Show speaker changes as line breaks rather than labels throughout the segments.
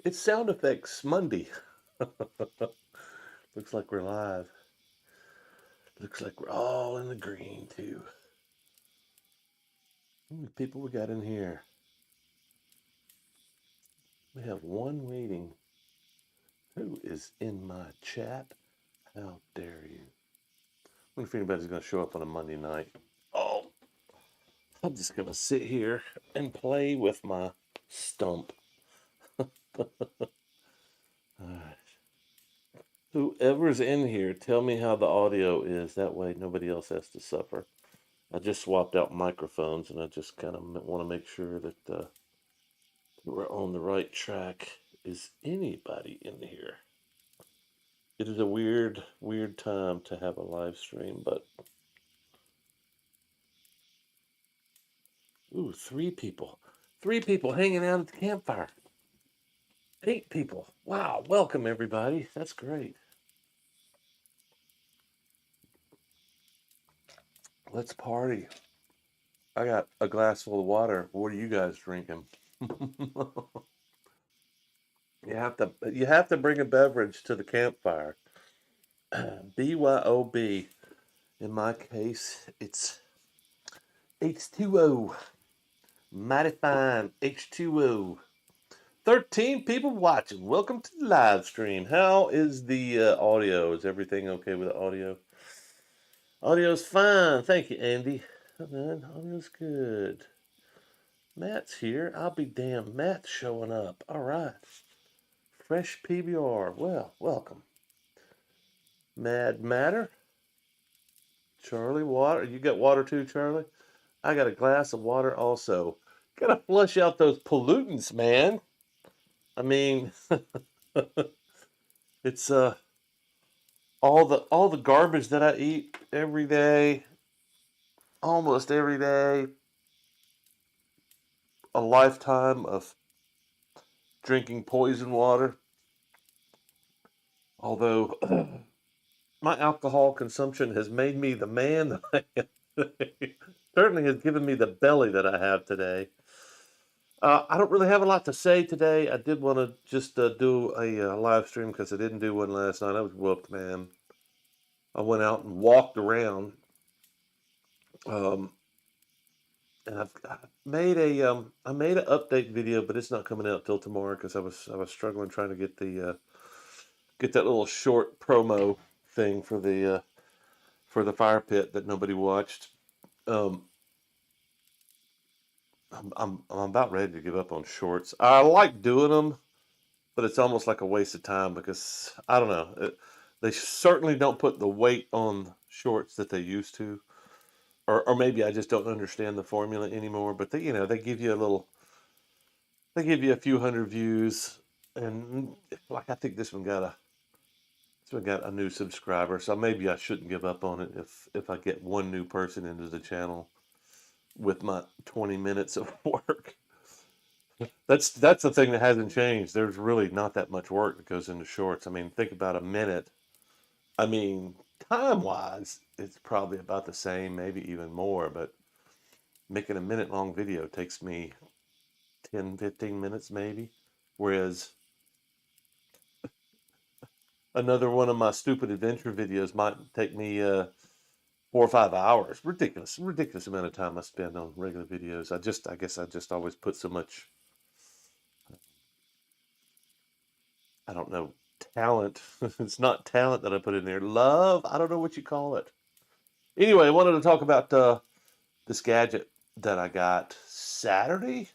It's Sound Effects Monday. Looks like we're live. Looks like we're all in the green, too. How many people we got in here? We have one waiting. Who is in my chat? How dare you? I wonder if anybody's going to show up on a Monday night. Oh, I'm just going to sit here and play with my stump. Whoever's in here, tell me how the audio is. That way nobody else has to suffer. I just swapped out microphones, and I just kind of want to make sure that we're on the right track. Is anybody in here? It is a weird, weird time to have a live stream, but ooh, 3 people. 3 people hanging out at the campfire. 8 people. Wow, welcome everybody. That's great. Let's party. I got a glass full of water. What are you guys drinking? You have to bring a beverage to the campfire. BYOB. In my case, it's H2O. Mighty fine H2O. 13 people watching. Welcome to the live stream. How is the audio? Is everything okay with the audio? Audio's fine. Thank you, Andy. Oh, man, audio's good. Matt's here. I'll be damned. Matt's showing up. All right. Fresh PBR. Well, welcome. Mad Matter. Charlie, water. You got water too, Charlie? I got a glass of water also. Gotta flush out those pollutants, man. I mean, it's all the garbage that I eat every day, almost every day, a lifetime of drinking poison water. Although my alcohol consumption has made me the man that I am today. Certainly has given me the belly that I have today. I don't really have a lot to say today. I did want to just do a live stream because I didn't do one last night. I was whooped, man. I went out and walked around, um, and I made an update video, but it's not coming out till tomorrow because I was struggling trying to get that little short promo thing for the fire pit that nobody watched. Um, I'm about ready to give up on shorts. I like doing them, but it's almost like a waste of time because I don't know. They certainly don't put the weight on shorts that they used to, or maybe I just don't understand the formula anymore. But they give you they give you a few hundred views, and like I think this one got a new subscriber, so maybe I shouldn't give up on it if I get one new person into the channel with my 20 minutes of work. That's the thing that hasn't changed. There's really not that much work that goes into shorts. I mean, think about a minute. I mean, time-wise, it's probably about the same, maybe even more, but making a minute-long video takes me 10, 15 minutes maybe, whereas another one of my stupid adventure videos might take me 4 or 5 hours. Ridiculous amount of time I spend on regular videos. I guess I just always put so much, I don't know, talent. It's not talent that I put in there. Love, I don't know what you call it. Anyway, I wanted to talk about this gadget that I got Saturday,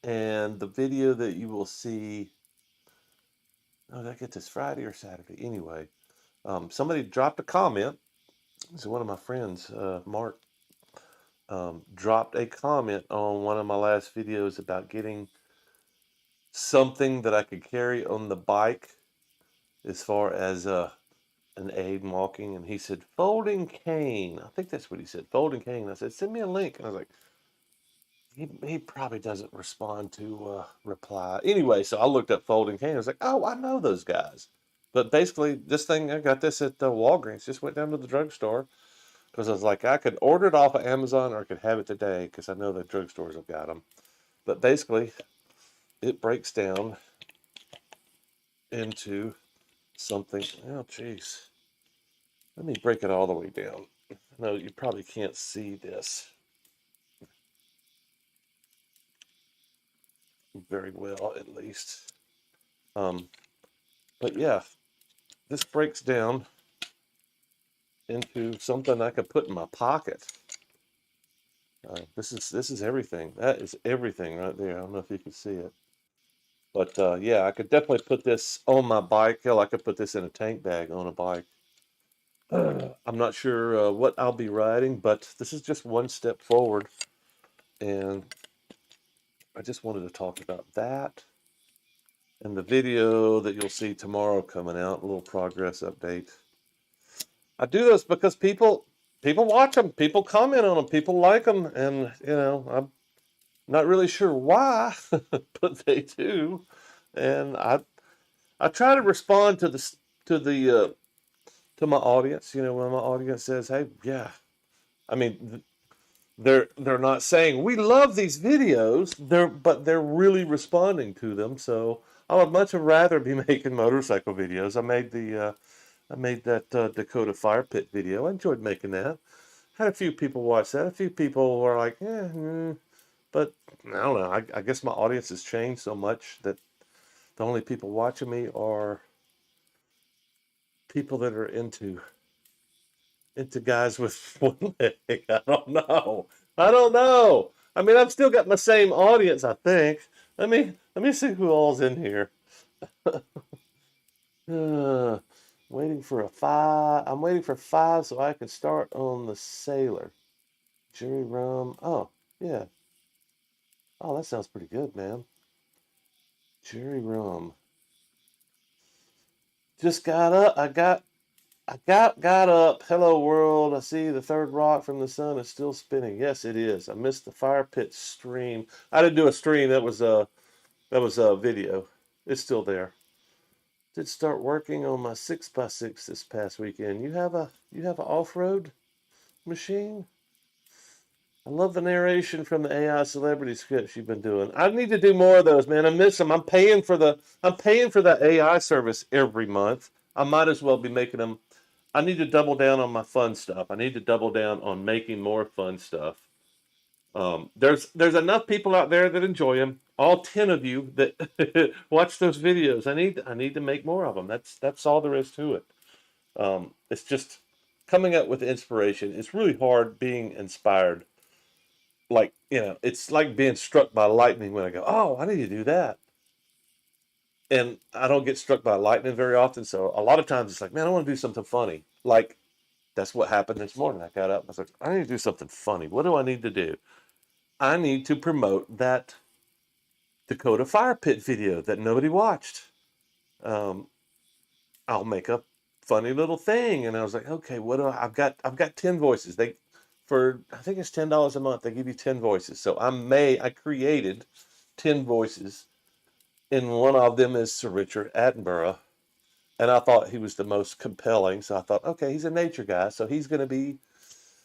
and the video that you will see. Oh, did I get this Friday or Saturday? Anyway, somebody dropped a comment. So one of my friends, Mark, dropped a comment on one of my last videos about getting something that I could carry on the bike as far as an aid in walking. And he said, folding cane. I think that's what he said, folding cane. I said, send me a link. And I was like, he probably doesn't respond to reply. Anyway, so I looked up folding cane. I was like, oh, I know those guys. But basically, this thing, I got this at Walgreens. Just went down to the drugstore because I was like, I could order it off of Amazon or I could have it today because I know the drugstores have got them. But basically, it breaks down into something. Oh, geez. Let me break it all the way down. No, you probably can't see this very well, at least. Um, but yeah, this breaks down into something I could put in my pocket. This is everything. That is everything right there. I don't know if you can see it, but yeah, I could definitely put this on my bike. Hell, I could put this in a tank bag on a bike. I'm not sure what I'll be riding, but this is just one step forward, and I just wanted to talk about that and the video that you'll see tomorrow coming out. A little progress update. I do this because people watch them, people comment on them, people like them, and I'm not really sure why, but they do. And I try to respond to the to my audience. When my audience says, "Hey, yeah," I mean, they're not saying we love these videos. They're really responding to them. So I would much rather be making motorcycle videos. I made that Dakota fire pit video. I enjoyed making that. Had a few people watch that. A few people were like, but I don't know. I guess my audience has changed so much that the only people watching me are people that are into guys with one leg. I don't know. I don't know. I mean, I've still got my same audience, I think. Let me see who all's in here. Uh, waiting for a five. I'm waiting for five so I can start on the Sailor. Jerry Rum. Oh, yeah. Oh, that sounds pretty good, man. Jerry Rum. Just got up. I got up. Hello world. I see the third rock from the sun is still spinning. Yes, it is. I missed the fire pit stream. I didn't do a stream. That was a video. It's still there. Did start working on my 6x6 this past weekend. You have a off-road machine? I love the narration from the AI celebrity skits you've been doing. I need to do more of those, man. I miss them. I'm paying for that AI service every month. I might as well be making them. I need to double down on my fun stuff. I need to double down on making more fun stuff. There's enough people out there that enjoy them. All 10 of you that watch those videos. I need to make more of them. That's all there is to it. It's just coming up with inspiration. It's really hard being inspired. Like it's like being struck by lightning when I go, oh, I need to do that. And I don't get struck by lightning very often. So a lot of times it's like, man, I want to do something funny. Like that's what happened this morning. I got up. I was like, I need to do something funny. What do I need to do? I need to promote that Dakota fire pit video that nobody watched. Um, I'll make a funny little thing, and I was like, okay, what do I've got 10 voices. For I think it's $10 a month. They give you 10 voices. So I created 10 voices, and one of them is Sir Richard Attenborough, and I thought he was the most compelling. So I thought, okay, he's a nature guy, so he's going to be.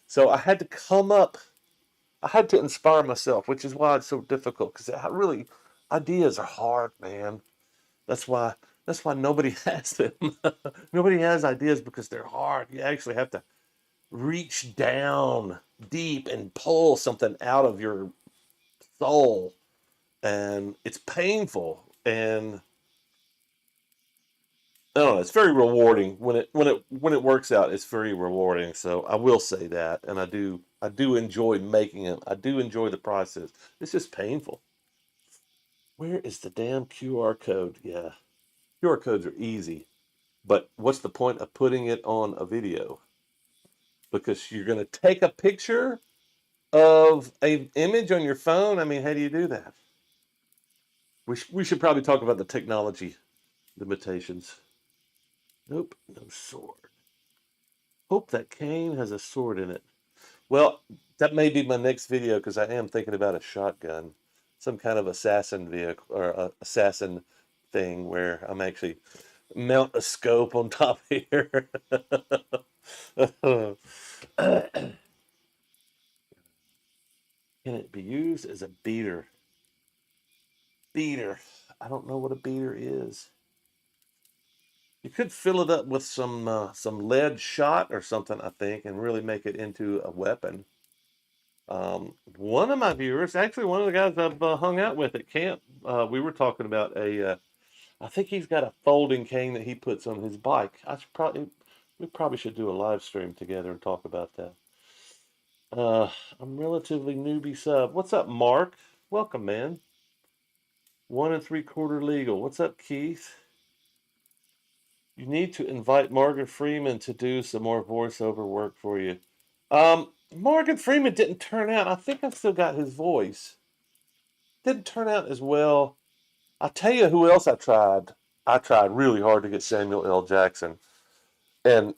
So I had to come up. I had to inspire myself, which is why it's so difficult because really ideas are hard, man. That's why nobody has them. Nobody has ideas because they're hard. You actually have to reach down deep and pull something out of your soul, and it's painful. And I don't know, it's very rewarding when it works out. It's very rewarding. So I will say that, and I do enjoy making it. I do enjoy the process. It's just painful. Where is the damn QR code? Yeah, QR codes are easy, but what's the point of putting it on a video? Because you're going to take a picture of a image on your phone. I mean, how do you do that? We should probably talk about the technology limitations. Nope, no sword. Hope that cane has a sword in it. Well, that may be my next video because I am thinking about a shotgun, some kind of assassin vehicle or assassin thing where I'm actually mount a scope on top here. Can it be used as a beater? beater. I don't know what a beater is. You could fill it up with some lead shot or something, I think, and really make it into a weapon. One of my viewers, actually one of the guys I've hung out with at camp, we were talking about I think he's got a folding cane that he puts on his bike. We probably should do a live stream together and talk about that. I'm relatively newbie sub. What's up, Mark? Welcome, man. 1 3/4 legal. What's up, Keith? You need to invite Morgan Freeman to do some more voiceover work for you. Morgan Freeman didn't turn out. I think I've still got his voice. Didn't turn out as well. I'll tell you who else I tried. I tried really hard to get Samuel L. Jackson. And,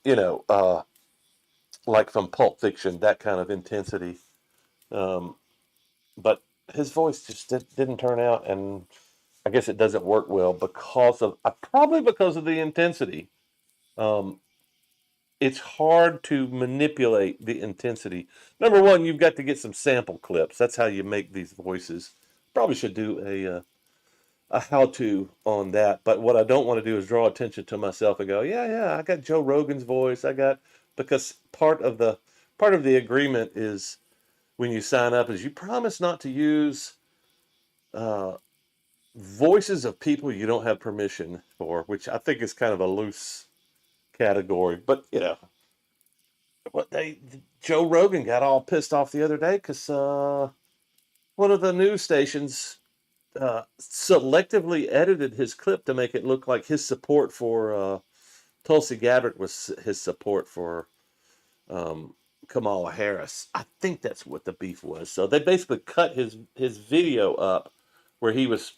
like from Pulp Fiction, that kind of intensity. Um, but his voice just didn't turn out. And I guess it doesn't work well probably because of the intensity. Um, it's hard to manipulate the intensity. Number one, you've got to get some sample clips. That's how you make these voices. Probably should do a how-to on that. But what I don't want to do is draw attention to myself and go, yeah, I got Joe Rogan's voice. Because part of the agreement is when you sign up is you promise not to use uh, voices of people you don't have permission for, which I think is kind of a loose category. But what Joe Rogan got all pissed off the other day because one of the news stations selectively edited his clip to make it look like his support for Tulsi Gabbard was his support for um, Kamala Harris. I think that's what the beef was. So they basically cut his video up where he was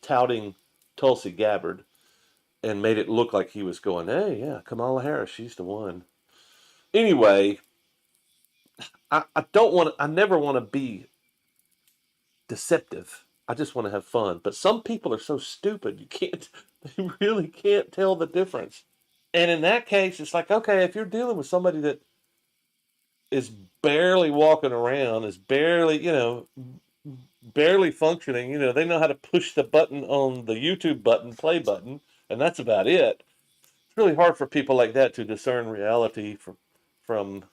touting Tulsi Gabbard and made it look like he was going, "Hey, yeah, Kamala Harris, she's the one." Anyway, I don't want I never want to be deceptive. I just want to have fun. But some people are so stupid, they really can't tell the difference. And in that case, it's like, okay, if you're dealing with somebody that is barely walking around, is barely functioning, they know how to push the button on the YouTube button, play button, and that's about it. It's really hard for people like that to discern reality from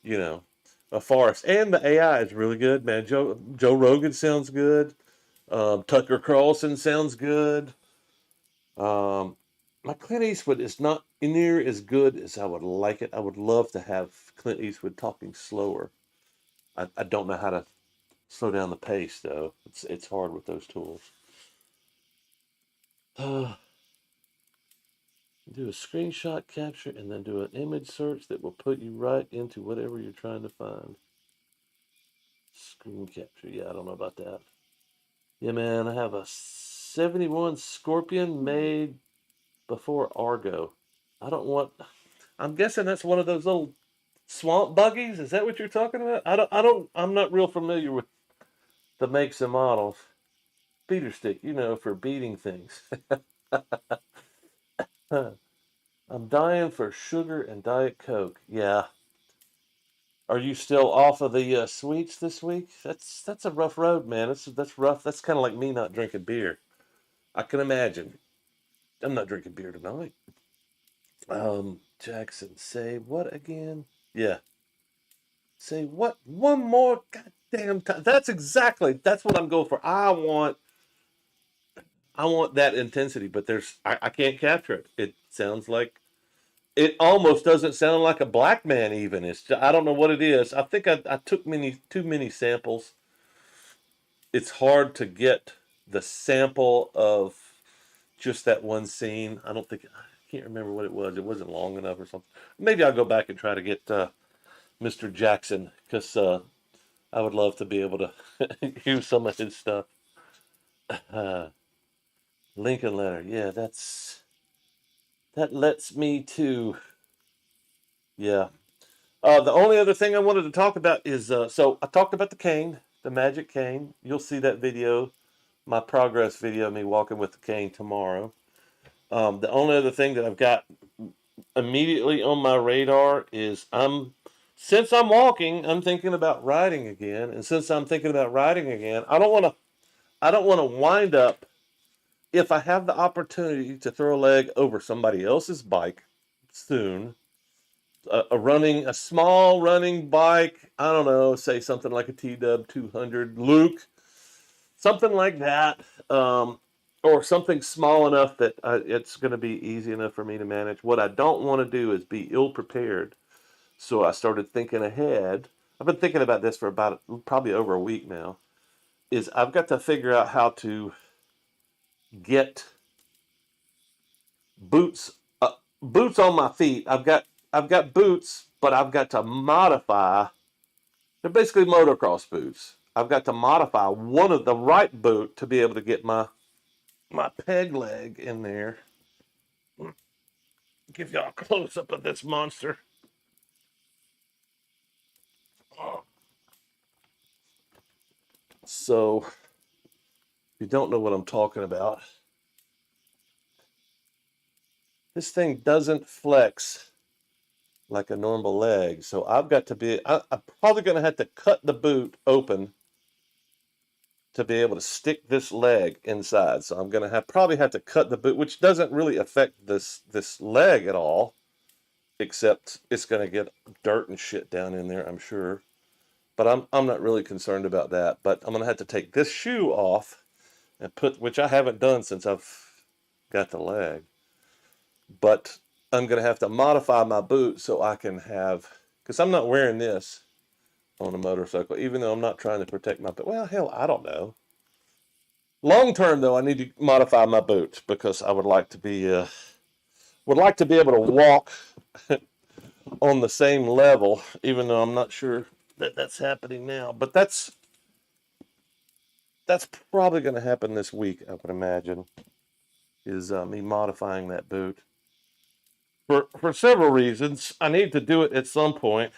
a forest. And the AI is really good, man. Joe Rogan sounds good. Tucker Carlson sounds good. My Clint Eastwood is not near as good as I would like it. I would love to have Clint Eastwood talking slower. I don't know how to slow down the pace though. It's hard with those tools. Do a screenshot capture and then do an image search that will put you right into whatever you're trying to find. Screen capture. Yeah, I don't know about that. Yeah, man, I have a 71 Scorpion made before Argo. I don't want. I'm guessing that's one of those little swamp buggies. Is that what you're talking about? I'm not real familiar with the makes and models. Beater stick, for beating things. I'm dying for sugar and Diet Coke. Yeah. Are you still off of the sweets this week? That's a rough road, man. That's rough. That's kind of like me not drinking beer. I can imagine. I'm not drinking beer tonight. Jackson, say what again? Yeah. Say what one more goddamn time. That's what I'm going for. I want that intensity, but I can't capture it. It almost doesn't sound like a black man even. I don't know what it is. I think I took too many samples. It's hard to get the sample of just that one scene. I can't remember what it was. It wasn't long enough or something. Maybe I'll go back and try to get Mr. Jackson because I would love to be able to use some of his stuff. Uh, Lincoln letter, yeah, that lets me to, yeah. The only other thing I wanted to talk about is so I talked about the cane, the magic cane. You'll see that video, my progress video, me walking with the cane tomorrow. The only other thing that I've got immediately on my radar is since I'm walking, I'm thinking about riding again, and since I'm thinking about riding again, I don't want to wind up, if I have the opportunity to throw a leg over somebody else's bike soon, a small running bike, I don't know, say something like a TW 200 Luke, something like that, or something small enough that it's going to be easy enough for me to manage. What I don't want to do is be ill prepared. So I started thinking ahead. I've been thinking about this for about probably over a week now. Is I've got to figure out how to get boots boots on my feet. I've got boots, but I've got to modify. They're basically motocross boots. I've got to modify one of the right boot to be able to get my peg leg in there. Give y'all a close up of this monster. So, if you don't know what I'm talking about, this thing doesn't flex like a normal leg. So I've got to be, I'm probably going to have to cut the boot open to be able to stick this leg inside. So I'm going to probably have to cut the boot, which doesn't really affect this leg at all, except it's going to get dirt and shit down in there, I'm sure. But I'm not really concerned about that. But I'm going to have to take this shoe off and put, which I haven't done since I've got the leg. But I'm going to have to modify my boot so I can have, because I'm not wearing this on a motorcycle, even though I'm not trying to protect my boot. Well, hell, I don't know. Long term, though, I need to modify my boots because I would like to be able to walk on the same level, even though I'm not sure that that's happening now. But that's probably going to happen this week, I would imagine, is me modifying that boot. For several reasons. I need to do it at some point,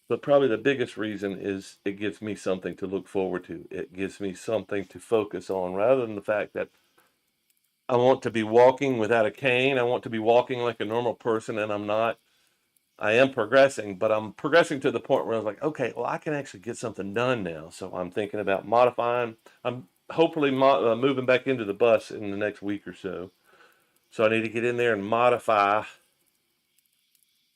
but probably the biggest reason is it gives me something to look forward to. It gives me something to focus on rather than the fact that I want to be walking without a cane. I want to be walking like a normal person, and I'm not. I am progressing, but I'm progressing to the point where I was like, okay, well, I can actually get something done now. So I'm thinking about modifying. I'm hopefully moving back into the bus in the next week or so. So I need to get in there and modify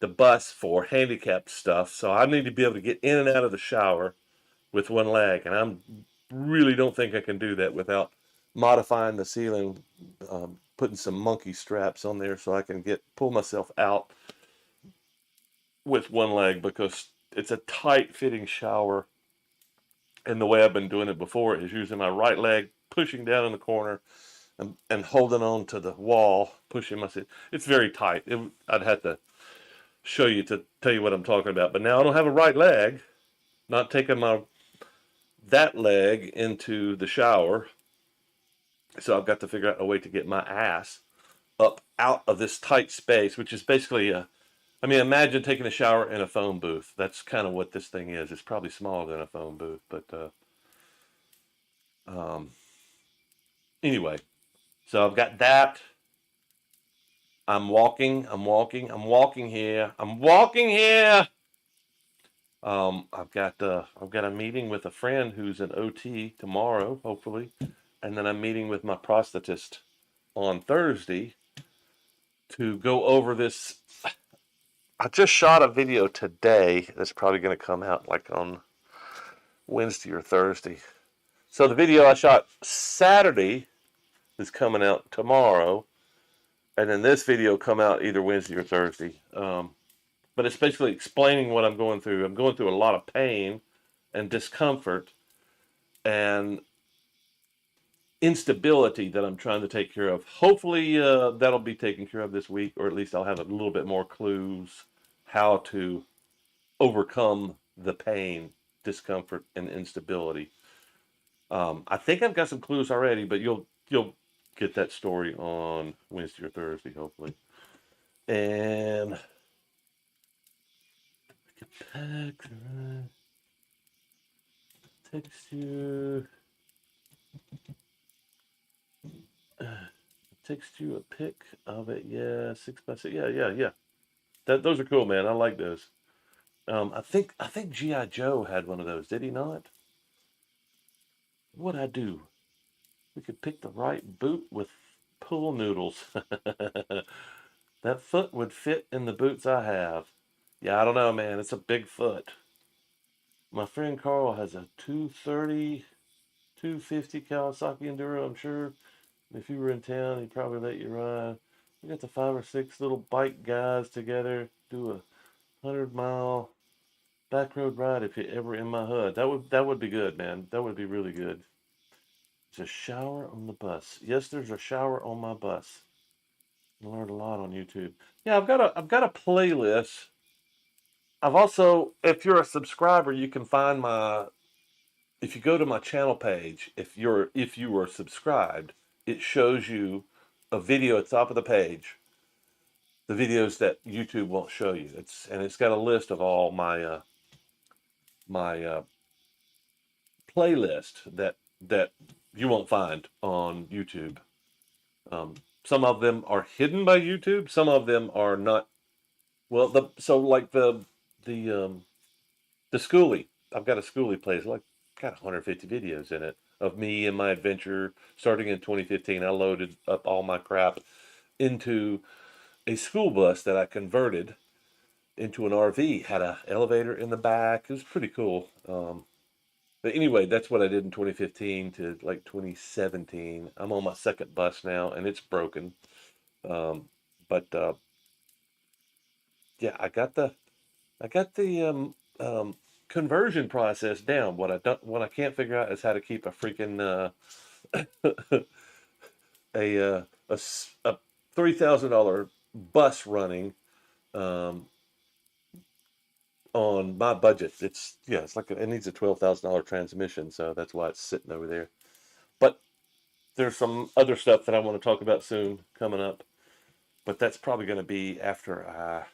the bus for handicapped stuff. So I need to be able to get in and out of the shower with one leg, and I really don't think I can do that without modifying the ceiling, putting some monkey straps on there so I can pull myself out with one leg because it's a tight fitting shower. And the way I've been doing it before is using my right leg, pushing down in the corner, and holding on to the wall, pushing myself. It's very tight. I'd have to show you to tell you what I'm talking about. But now I don't have a right leg, not taking that leg into the shower. So I've got to figure out a way to get my ass up out of this tight space, which is basically I mean, imagine taking a shower in a phone booth. That's kind of what this thing is. It's probably smaller than a phone booth, but um, anyway. So I've got that. I'm walking. I'm walking. I'm walking here. I'm walking here. I've got a meeting with a friend who's an OT tomorrow, hopefully, and then I'm meeting with my prosthetist on Thursday to go over this. I just shot a video today that's probably going to come out like on Wednesday or Thursday. So the video I shot Saturday is coming out tomorrow, and then this video come out either Wednesday or Thursday. But it's basically explaining what I'm going through. I'm going through a lot of pain and discomfort and instability that I'm trying to take care of. Hopefully, that'll be taken care of this week, or at least I'll have a little bit more clues how to overcome the pain, discomfort, and instability. I think I've got some clues already, but you'll get that story on Wednesday or Thursday, hopefully. And text you. Text you a pic of it. Yeah, 6x6. Yeah. Those are cool, man. I like those. I think GI Joe had one of those. Did he not? What'd I do? We could pick the right boot with pool noodles. That foot would fit in the boots I have. Yeah, I don't know, man. It's a big foot. My friend Carl has a 230, 250 Kawasaki Enduro, I'm sure. If you were in town, he'd probably let you ride. We got the 5 or 6 little bike guys together, do a 100-mile back road ride if you're ever in my hood. That would be good, man. That would be really good. There's a shower on the bus. Yes, there's a shower on my bus. I learned a lot on YouTube. Yeah, I've got a playlist. I've also, if you're a subscriber, you can find my, if you go to my channel page, if you are subscribed, it shows you a video at the top of the page, the videos that YouTube won't show you. It's got a list of all my playlist that you won't find on YouTube. Um, some of them are hidden by YouTube. Some of them are not. Well, like the Schoolie. I've got a Schoolie playlist. Like, got 150 videos in it of me and my adventure starting in 2015. I loaded up all my crap into a school bus that I converted into an RV. Had a elevator in the back. It was pretty cool. But anyway, that's what I did in 2015 to like 2017. I'm on my second bus now, and it's broken. Um, but yeah, I got the conversion process down. What I can't figure out is how to keep a freaking a $3,000 bus running um, on my budget. It's like it needs a $12,000 transmission, so that's why it's sitting over there. But there's some other stuff that I want to talk about soon coming up. But that's probably going to be after I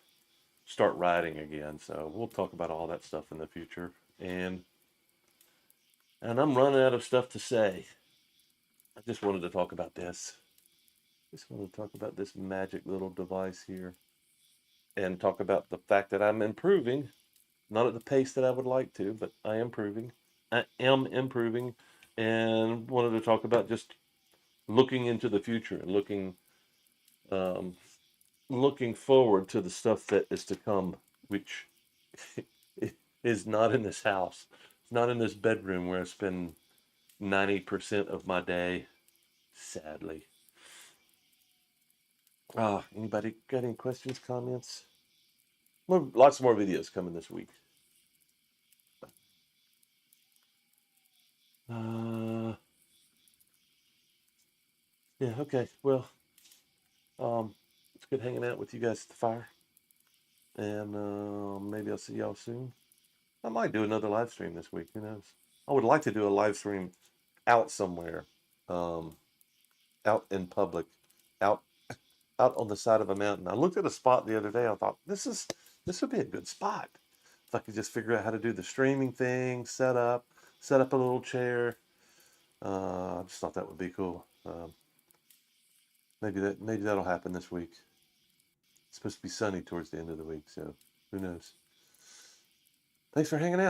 start riding again. So we'll talk about all that stuff in the future. And I'm running out of stuff to say. I just wanted to talk about this. Just wanted to talk about this magic little device here and talk about the fact that I'm improving, not at the pace that I would like to, but I am improving. I am improving, and wanted to talk about just looking into the future and um, looking forward to the stuff that is to come, which is not in this house. It's not in this bedroom where I spend 90% of my day, sadly. Anybody got any questions, comments? Lots more videos coming this week. Uh, yeah, okay. Well, it's good hanging out with you guys at the fire. And maybe I'll see y'all soon. I might do another live stream this week. Who knows? I would like to do a live stream out somewhere, um, out in public, out out on the side of a mountain. I looked at a spot the other day. I thought this would be a good spot if I could just figure out how to do the streaming thing, set up a little chair. I just thought that would be cool. Maybe that'll happen this week. It's supposed to be sunny towards the end of the week, so who knows? Thanks for hanging out.